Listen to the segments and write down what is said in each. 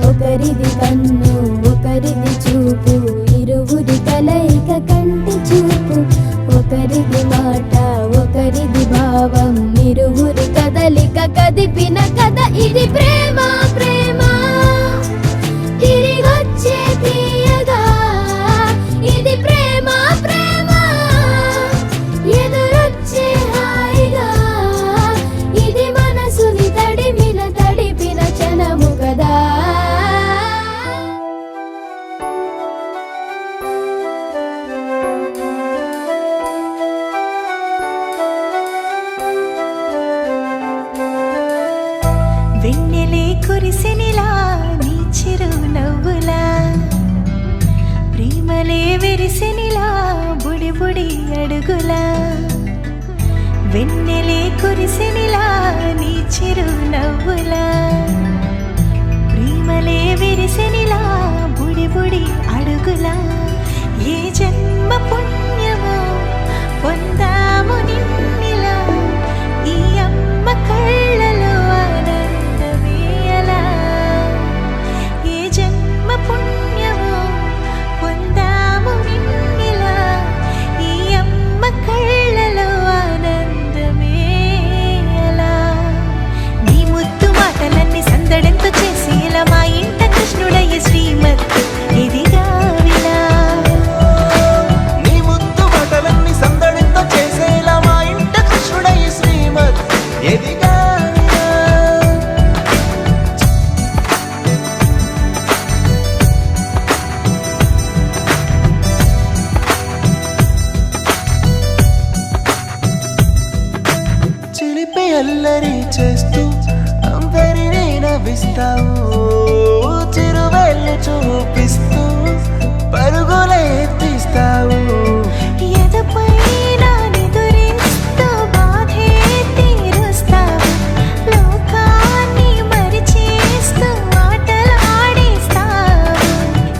ఒకరిది కన్ను ఒకరిది చూపు, ఇరువురి కలయిక కంటి చూపు. ఒకరిది మాట ఒకరిది భావం, ఇరువురి కదలిక కదిపిన కథ ఇది. ప్రేమ ప్రేమ తిరిగొచ్చే తీయగా, ఇది ప్రేమ ప్రేమ ఎదురొచ్చే హాయిగా. ఇది మనసుని తడిపిన క్షణము కదా. వెన్నెలే కురిసెనిలా నీ చిరు నవ్వులా, ప్రేమలే విరిసెనిలా బుడి బుడి అడుగులా. వెన్నెలే కురిసెనిలా నీ చిరు నవ్వులా, ప్రేమలే విరిసెనిలా బుడి బుడి అడుగులా. ఏ జన్మ పుణ్యమో పొందాము నిన్నిలా, ఈ అమ్మ కళ్ళలో పుణ్యమో పొందాము నిన్నిలా, ఈ అమ్మ కళ్ళలో ఆనందమే అలా. నీ ముద్దు మాటలన్నీ సందడంతో చేసి ఇలా మా ఇంట కృష్ణుడయ్య శ్రీమత్ ఎదిగా విలా. నీ ముద్దు మాటలన్నీ సందడంతో చేసేలా మా ఇంట కృష్ణుడయ్య శ్రీమత్ ఎదిగా. అల్లరి చేస్తూ అందరినీ నవ్విస్తావు, చిరువేళ్ళు చూపిస్తూ పరుగులే ఎత్తిస్తావు. ఎదపైన నిదురిస్తూ బాధే తీరుస్తావు, లోకాన్ని మరిచేస్తూ ఆటలు ఆడిస్తావు.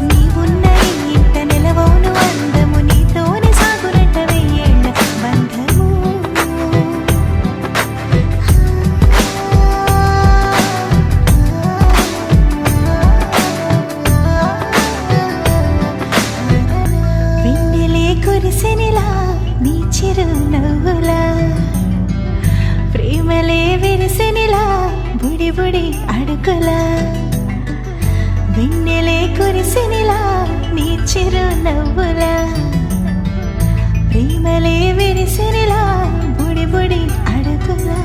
నీవున్న ఇంట నిలవవును అందము, నీతోనే సాగునట వెయ్యేళ్ళ బంధము. కురిసెనిలా నీ చిరు నవ్వులా, ప్రేమలే విరిసెనిలా బుడి బుడి అడుగులా. వెన్నెలే కురిసెనిలా నీ చిరు నవ్వులా, ప్రేమలే విరిసెనిలా బుడి బుడి అడుగులా.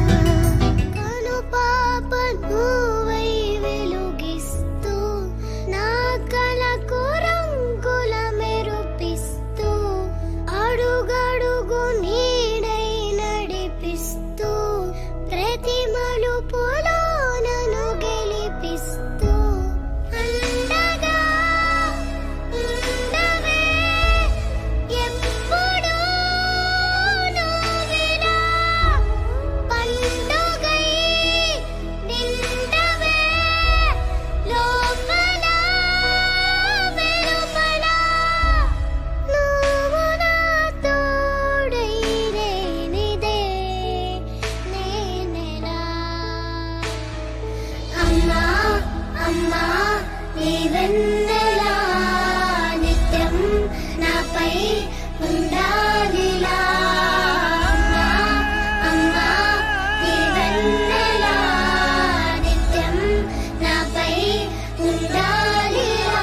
అమ్మా నీ వెన్నెలా నిత్యం నాపై ఉండాలిలా. అమ్మా నీ వెన్నెలా నిత్యం నాపై ఉండాలిలా.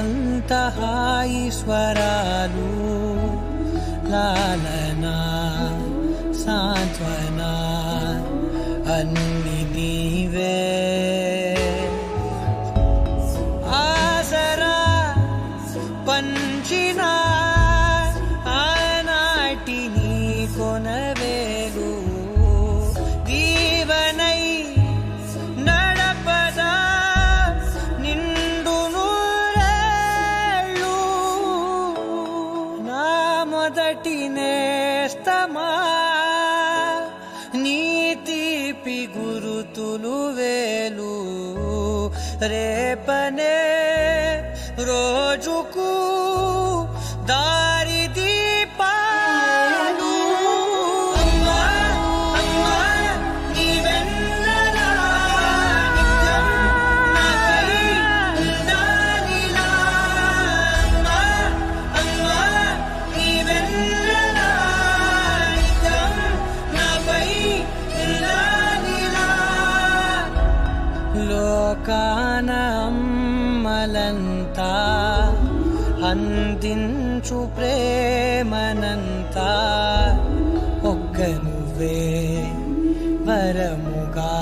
ఎంత హాయి స్వరాలు లాలన సాంత్వన అన్ని నీవే ఆసరా పంచిన ఆనాటి నీ కొనవేలు దీవనై నడపదా నిండు నూరేళ్ళు నా మొదటి నేస్తమా నీ తీపి గురుతులు వేలు రేపనే రోజుకు దారి దీపాలు అమ్మా అమ్మా నీ వెన్నెలా నిత్యం నాకై ఉండాలిలా అమ్మా అమ్మా నీ వెన్నెలా నిత్యం నాకై ఉండాలిలా లోకాన అమ్మలంతా అందించు ప్రేమనంతా ఒక్క నువ్వే వరముగా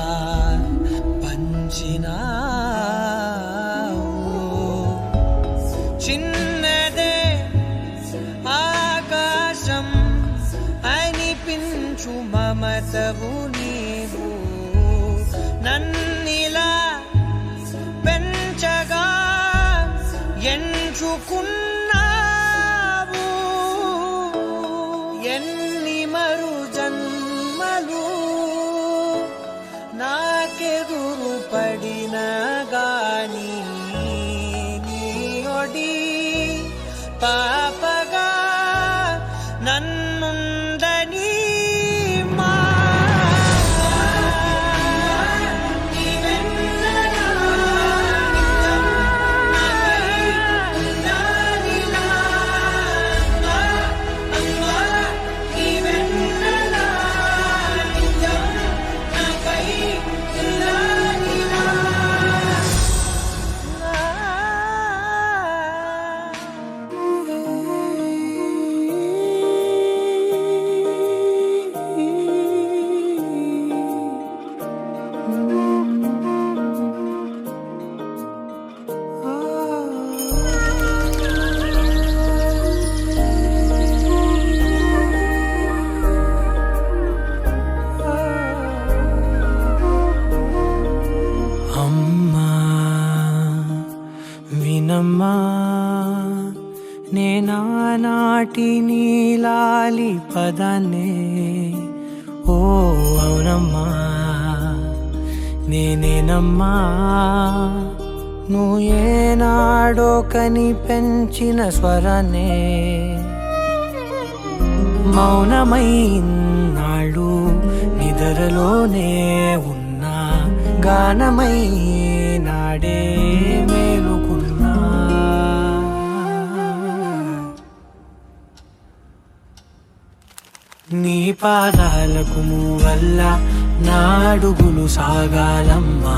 పంచినావు చిన్నదే ఆకాశం అనిపించు మమతవు నీవు నన్నిలా పెంచగా ఎంచుకున్నావు ఎన్ని మరు జన్మలు నాకెదురు పడిన గాని నీ ఒడి పాపగా నన్నుందని వినమ్మా నేనానాటి నీలాలి పదాన్నే ఓ అవునమ్మా నేనేనమ్మా నువ్వు ఏనాడో కని పెంచిన స్వరాన్నే మౌనమైనాళ్ళు నిద్రలోనే ఉన్నా గానమై నాడే మేలుకున్నా నీ పాదాలకు మూవల్ల నా అడుగులు సాగాలమ్మా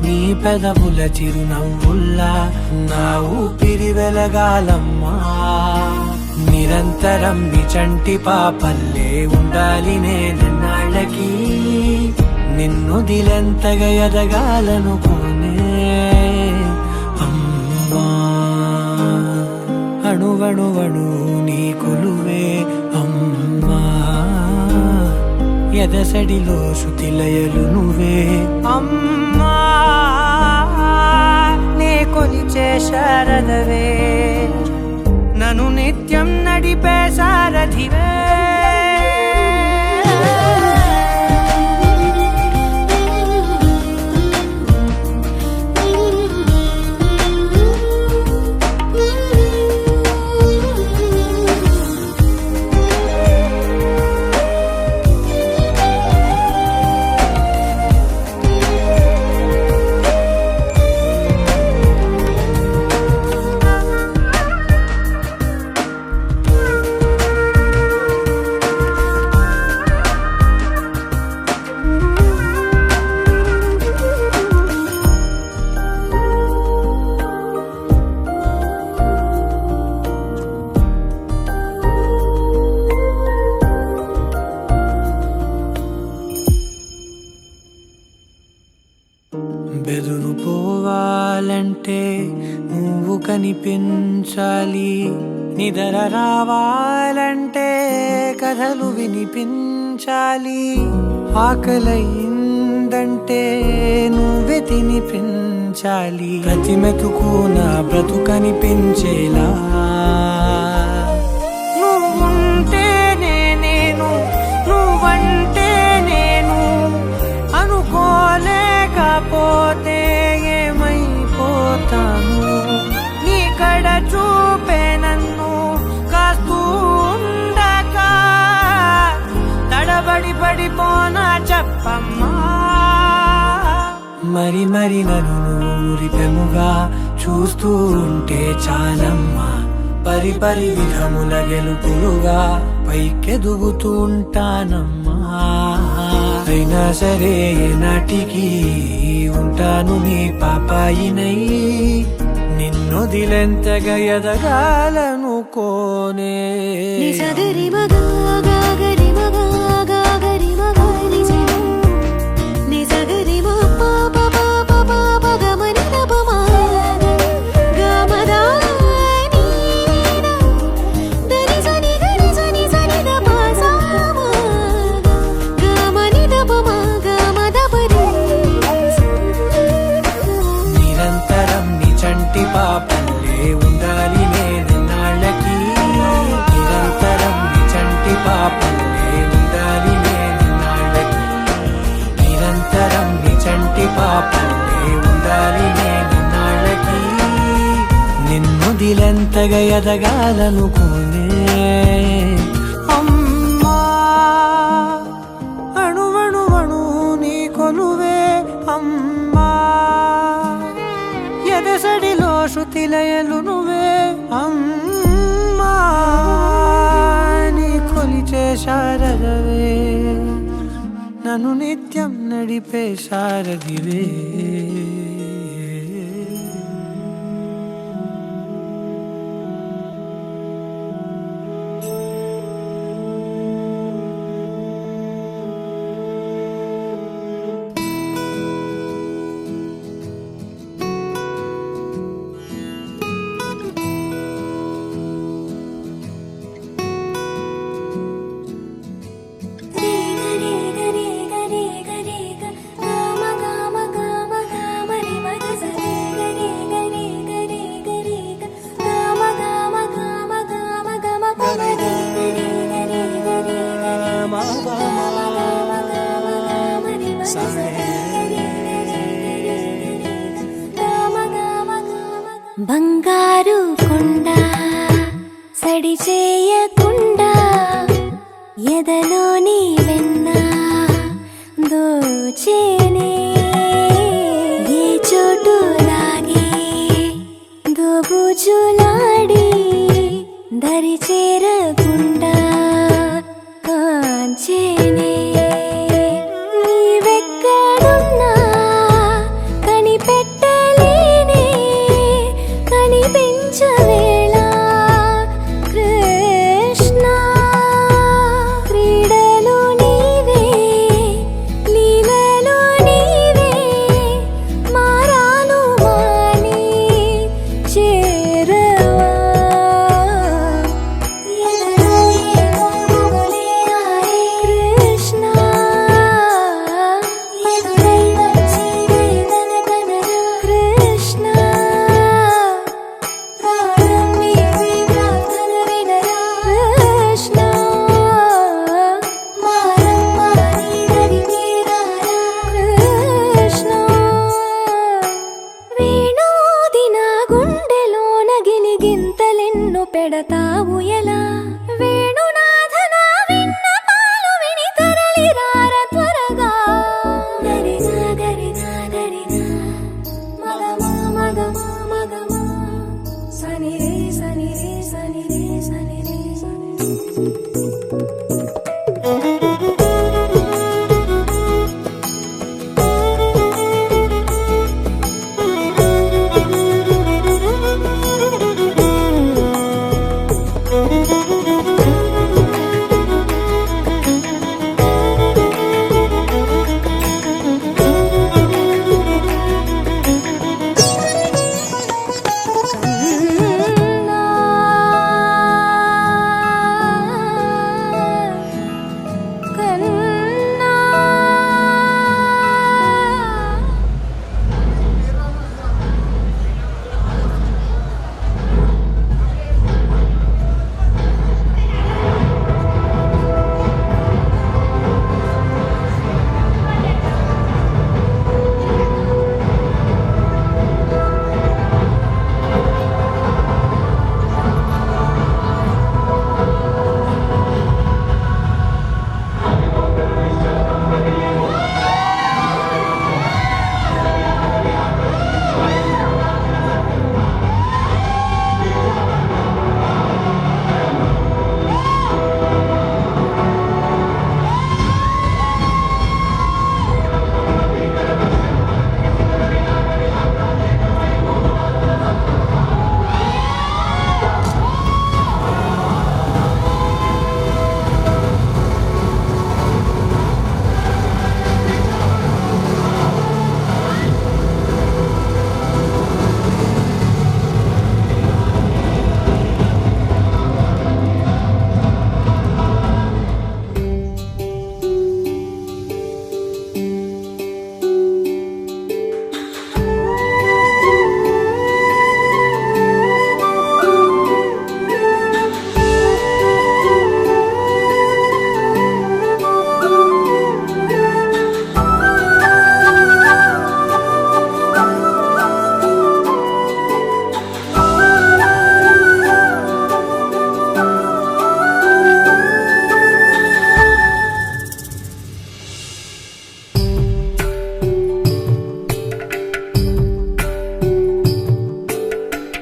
నీ పెదవుల చిరునవ్వుల్లా నా ఊపిరి వెలగాలమ్మా నిరంతరం నీ చంటి పాపల్లే ఉండాలి నేనన్నాళ్ళకి నిన్ను దిలెంతగా ఎదగాలనుకోనే అమ్మా అణువణువణు నీ కొలువే అమ్మా ఎదసడిలో శృతిలయలు నువ్వే అమ్మా నే కొలిచే శారదవే నన్ను నిత్యం నడిపే సారథివే బెదురుపోవాలంటే నువ్వు కనిపించాలి, నిద్ర రావాలంటే కథలు వినిపించాలి, ఆకలైందంటే నువ్వే తినిపించాలి, ప్రతి మెతుకు నా బ్రతుకనిపించేలా నువ్వుంటేనే నేను, నువ్వంటే నేను, అనుకోలేకపోతే ఏమైపోతాను, నీ కడ చూపే నన్ను కాస్తూ ఉండక తడబడి పడిపోనా చెప్పమ్మా. మరి మరి నన్ను ఊరిపెముగా చూస్తూ ఉంటే చాలమ్మా, పరి పరి విధముల గెలుపులుగా పైకెదుగుతూ ఉంటానమ్మా. అయినా సరే నాటికి ఉంటాను నీ పాపాయినై, నిన్నొదిలెంతగా ఎదగాలనుకోనే. నిజగరి మగా గాగరి మగా గాగరి మగా నిజగరి మా పాప పాప పాప గమని దపమా గమదా నీదా దరి సని గరి సని సని దపా సామా గమని దపమా గమదపరి. నిరంతరం నీ చంటి పాపల్లే ఉండాలి నేనెన్నాళ్ళకి, నిరంతరం నీ చంటి పాపల్లే ఉండాలి నేనెన్నాళ్ళకి, నిరంతరం నీ చంటి పాపల్లే ఉండాలి నేనెన్నాళ్ళకి, నిన్నొదిలెంతగా ఎదగాలనుకోనే. అమ్మా అణువణువణు నీ కొలువే అమ్మా, ఎదసడిలో శృతిలయలు నువ్వే అమ్మా, నీ కొలిచే శారదవే, నన్ను నిత్యం నడిపే శారదివే. బంగారు కొండ సడి చేయకుండా ఎదలోని వెన్న దోచేనే, ఏ చోటు లాగే దోబుజులాడి దరి చేరకుండా కాంచేనే. నీవెక్కడున్నా కనిపెట్టలేనే, కనిపించవేళ కృష్ణ, క్రీడలు నీ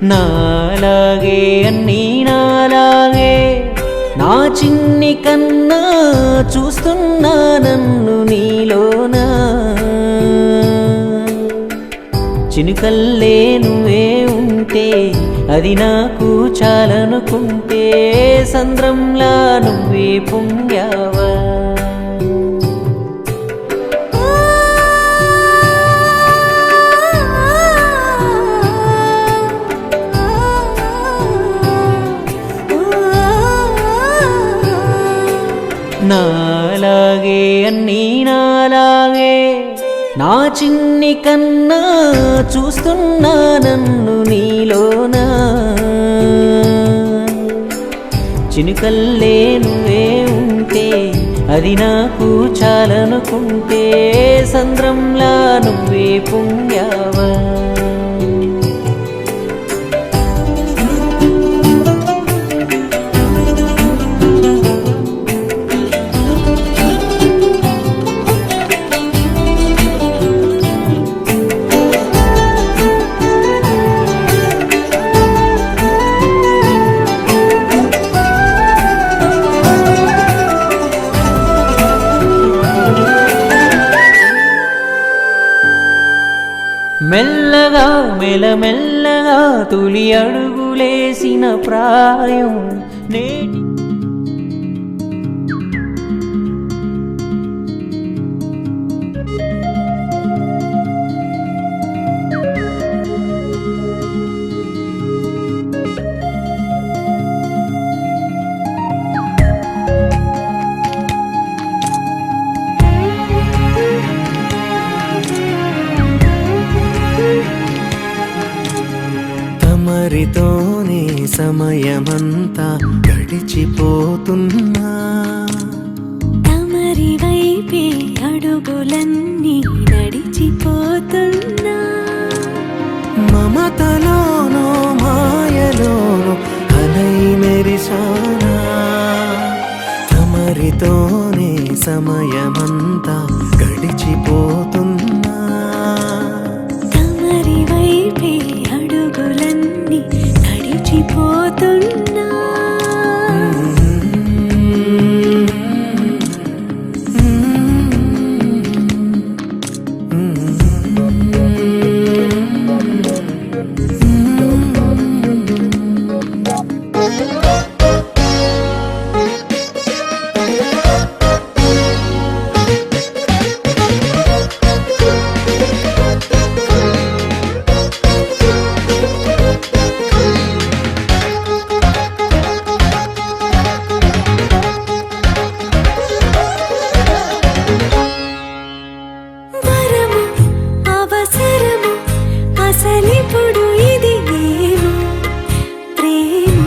నాలాగే అన్నీ నాలాగే నా చిన్ని కన్నా చూస్తున్నా నన్ను నీలోనా చినుకల్లే నువ్వే ఉంటే అది నాకు చాలనుకుంటే సంద్రంలా నువ్వే పొంగావా నాలాగే అన్నీ నాలాగే నా చిన్ని కన్నా చూస్తున్నా నన్ను నీలోనా చినుకల్లే నువ్వే ఉంటే అది నాకు చాలనుకుంటే సంద్రంలా నువ్వే పొంగావా మెల్లగా మెల్లమెల్లగా తొలి అడుగులేసిన ప్రాయం నేటి తమరితోనే సమయమంతా గడిచిపోతున్నా తమరి వైపే అడుగులన్నీ నడిచిపోతున్నా మమతలోనో మాయలోనో అలై మెరిసానా తమరితోనే సమయమంతా గడిచిపోతున్నా తమరి వైపే అడుగులన్నీ నడిచిపోతున్నా వరము అవసరము అసలిప్పుడు ఇది ఏమో ప్రేమ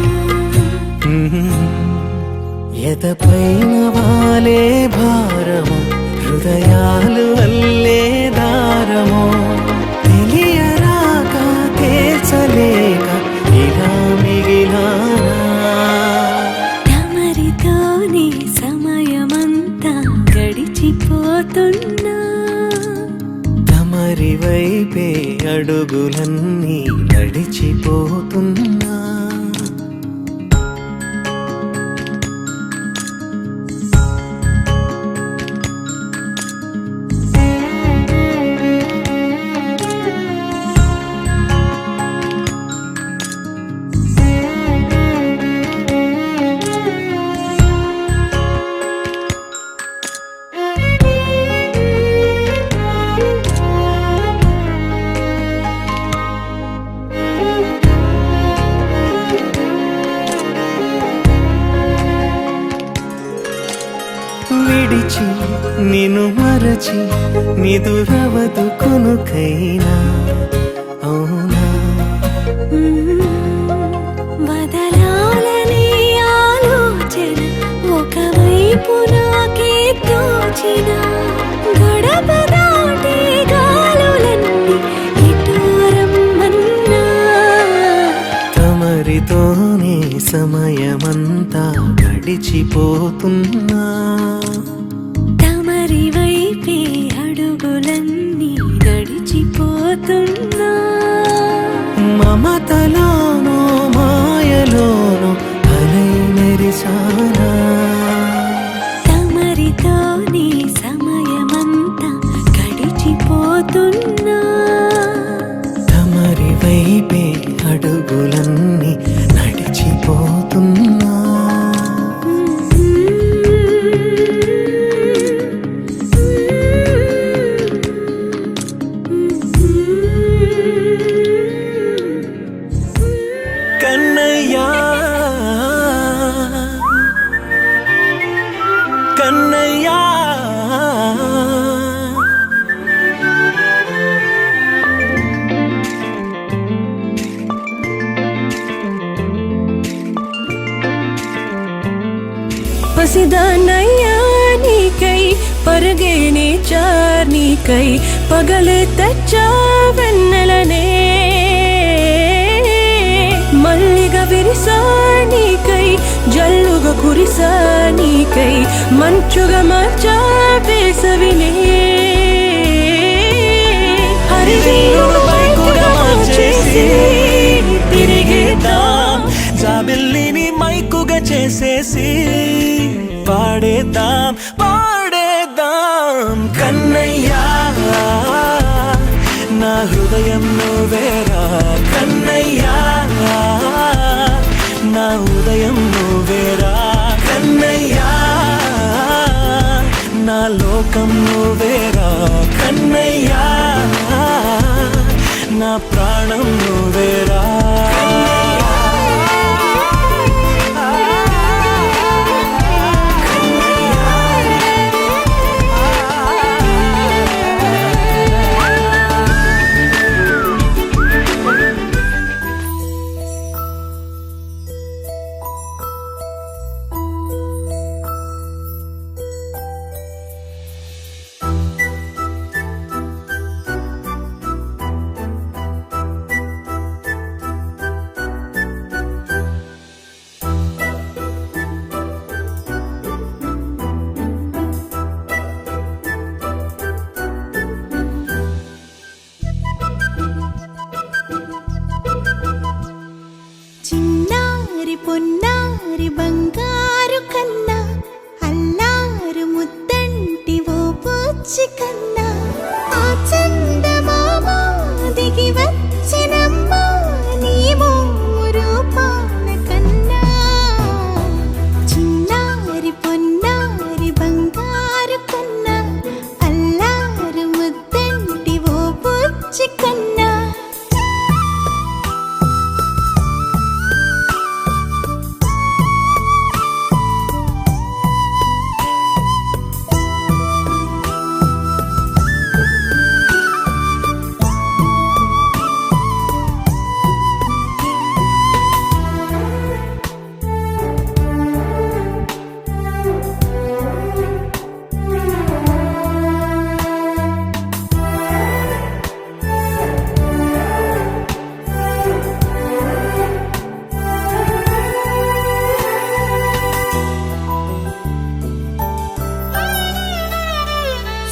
ఎదపైన వాలే భారము హృదయాలు వల్లే దారము తెలియరాక తేల్చలేక ఇలా మిగిలానా తమరితోనే సమయమంతా గడిచిపోతున్నా తమరి వైపే అడుగులన్నీ నడిచిపోతున్నా విడిచి నిన్ను మరచి నిదురవదు కొనుకైనా అవునా వదలాలనే ఆలోచన ఒకవైపు నాకే తోచిన గడప దాటి గాలులన్నీ ఇటు రమ్మన్నా తమరితోనే సమయమంతా గడిచిపోతున్నా తమరి వైపే అడుగులన్నీ నడిచిపోతున్నా మమతలో పోతున్నా తమరి వైపే అడుగులన్నీ నడిచిపోతున్నా కన్నయ్యా కన్నయ్యా పసిదానయ్యా నీకై పరుగేనే చార్నీకై పగలు తెచ్చా వెన్నెలనే మల్లిగా విరిసా నీకై జల్లుగా కురిసా నీకై మంచుగా మార్చా వేసవినే హరివేలు బైకుగా మార్చేసి తిరిగేద్దాం జాబిల్లిని మైకుగా చేసేసి పాడేద్దాం పాడేద్దాం కన్నయ్యా నా హృదయం నువ్వేరా కన్నయ్యా నా ఉదయం నువ్వేరా కన్నయ్యా నా లోకం నువ్వేరా కన్నయ్యా నా ప్రాణం నువ్వేరా చిన్నారి పొన్నారి బంగారు కన్నా అల్లారు ముద్దంటి ఓ పూచి కన్నా ఆ చందమామ దిగి వచ్చినమ్మా నీ మోము రూపాల కన్నా చిన్నారి పొన్నారి బంగారు కన్నా అల్లారు ముద్దంటి ఓ పూచి కన్నా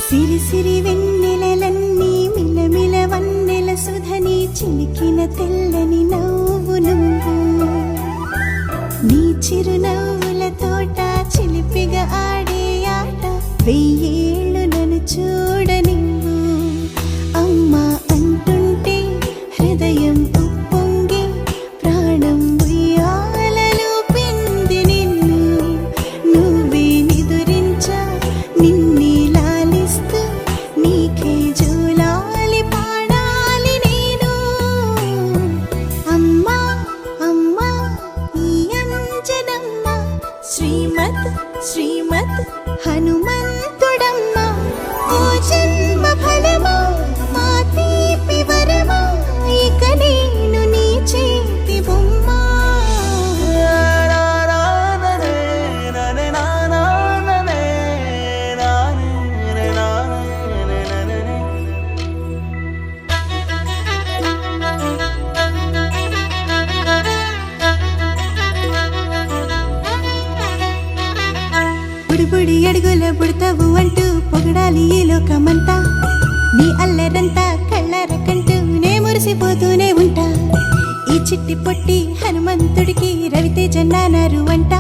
సిరి సిరి వెన్నెలలన్నీ మిలమిల వన్నెల సుధని చిలికిన తెల్లని నవ్వు నువ్వు నీ చిరునవ్వుల తోట చిలిపిగా ఆడే ఆట వెయ్యేళ్ళు నన్ను చూడనివ్వు అమ్మా అంటుంటే హృదయం ఉప్పొంగి ప్రాణం ఉయ్యాలలో పిండి నిన్ను నువ్వే నిదురించా నిన్నే లాలిస్తూ నీకే జోలాలి పాడాలి నేను అమ్మా అమ్మా ఈ అంజనమ్మ శ్రీమత్ శ్రీమత్ హనుమంతుడమ్మ ఓ జన్మ ఫలమా మా తీపి వరమా ఇక నేను నీ చేతి బొమ్మ బుడి అడుగుల బుడతావు అంటూ పొగడాలి ఈ లోకమంతా నీ అల్లరంతా కళ్ళారకంటూ నే మురిసిపోతూనే ఉంటా ఈ చిట్టి పొట్టి హనుమంతుడికి రవితేజ నానారు అంట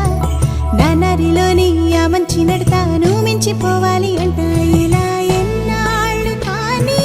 నానారిలోని ఆ మంచి నడతాను మించిపోవాలి అంట ఇలా ఎన్నాళ్ళు కానీ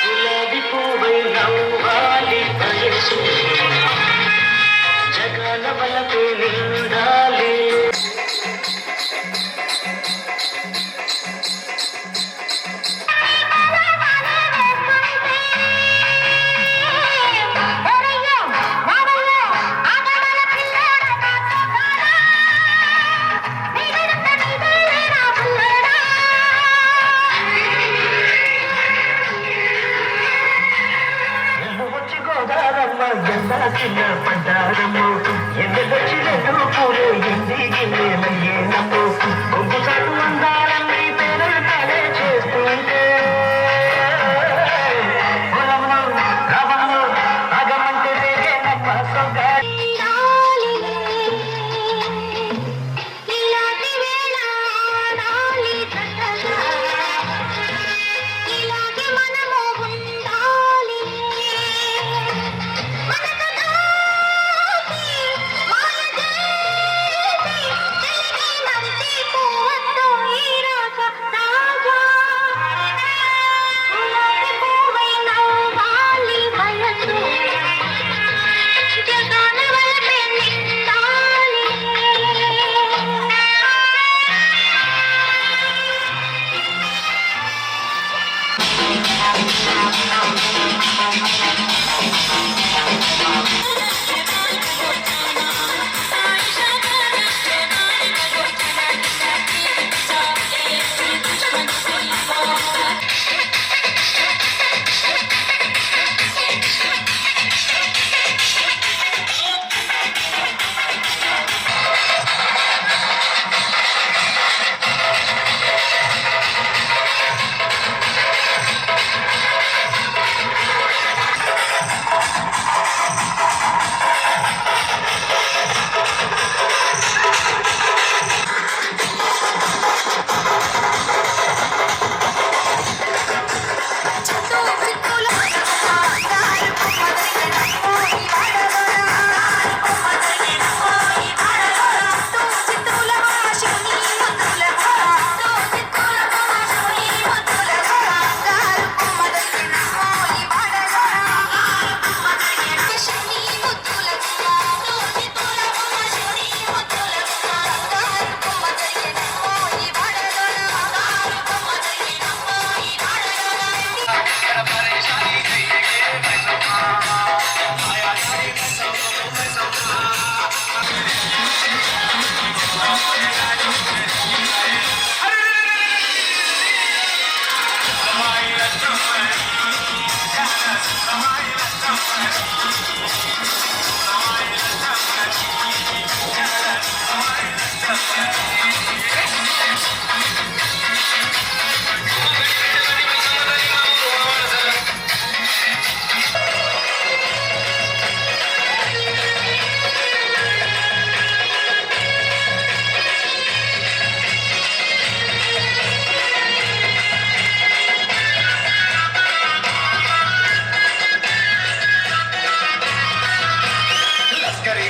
గులాబీ పువ్వై నవ్వాలి వయసు జగాల వలపే నిండాలి వచ్చి గోదారమ్మ ఎంత చిన్న పడ్డారమ్మ ఎందొచ్చి రెండు పూలు ఎంది గిన్నెలయ్యే నమ్ము కొంగు చాటు అందాలన్నీ పేరులు తానే చేస్తుంటే పొలంలో రవంలో అగమంటే రేగే నప్ప సొంగాలి ఇలాంటి వేళ ఆడాలి జంటగా ఇలాగే మనము ఉండాలి మనకు దాటి మాయ చేసి తెలివి మర్చిపోవద్దు ఈ రోజు రాజా గులాబీ పువ్వై నవ్వాలి వయసు జగాన వలపే నిండాలి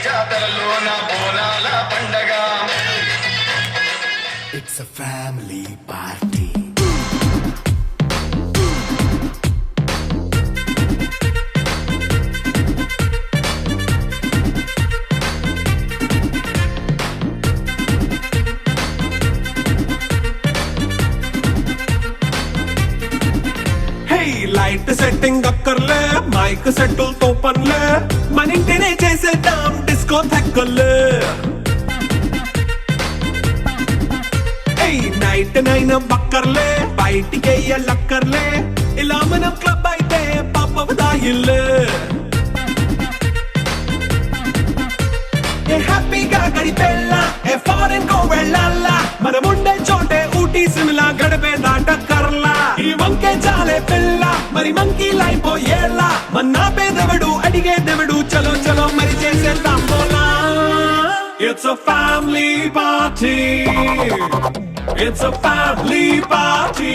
జాతరలోన బోనాల పండగ It's a family party. Light setting అక్కర్లే మైక్ సెట్టుల్ తో పనులే మన ఇంటినే చేసేద్దాం డిస్కో థెక్కలే నైట్ నైన్ బక్కర్లే బయటికి లక్కర్లే ఇలా మనం క్లబ్ అయితే పాపదాయిల్లే హ్యాపీగా గడిపెళ్ళ ఏ ఫారెన్ కో వెళ్ళాలా మనం ఉండే చోటే ఊటీ సిమ్లా గడిపే దాటక్కర్లా ఈ వంకే చాలే పిల్ల మరి మంకీ లైపోయేలా మన్నా పేదవడు అడిగేదెవడు చలో చలో మరి చేసేద్దాం బోలా It's a family party. It's a family party.